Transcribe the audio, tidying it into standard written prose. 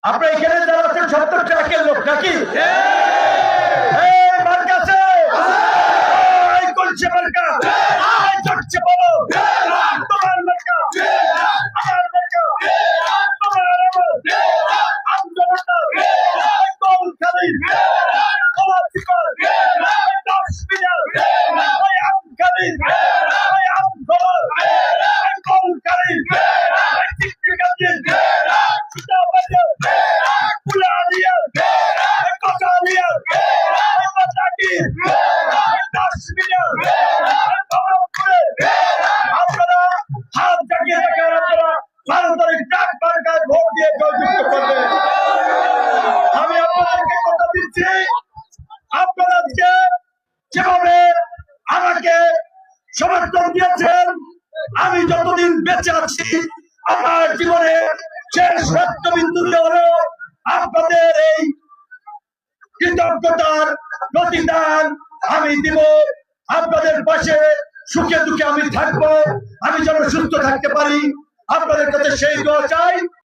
আপনার এখানে যারা আছেন 70 ট্রাকের লোক নাকি? মার্কা আছে, কলসে মার্কা, চটছে বলো তোমার মার্কা, আমার মার্কা, তোমার আন্দোলন কল খালি কলাচিকল 10 মিটার আম খালি আম খবর কল খালি চিত্রকান্তি চিতাবাড়ি পুলালিয়া কসালিয়া মাতাকি 10 মিটার আপনারা হাত জাগিয়ে রাখার আপনারা 12 তারিখ ট্রাক মার্কায় ভোট দিয়ে জয়যুক্ত করবেন। আমি আপনাদেরকে কথা দিচ্ছি, আপনারা যেভাবে আমাকে সমর্থন দিয়েছেন, আমি যতদিন বেঁচে আছি আমার জীবনে শেষ রক্তবিন্দু হলো আপনাদের এই কৃতজ্ঞতার প্রতিদান আমি দিব। আপনাদের পাশে সুখে দুঃখে আমি থাকবো, আমি যেন সুস্থ থাকতে পারি, আপনাদের কাছে সেই দোয়া চাই।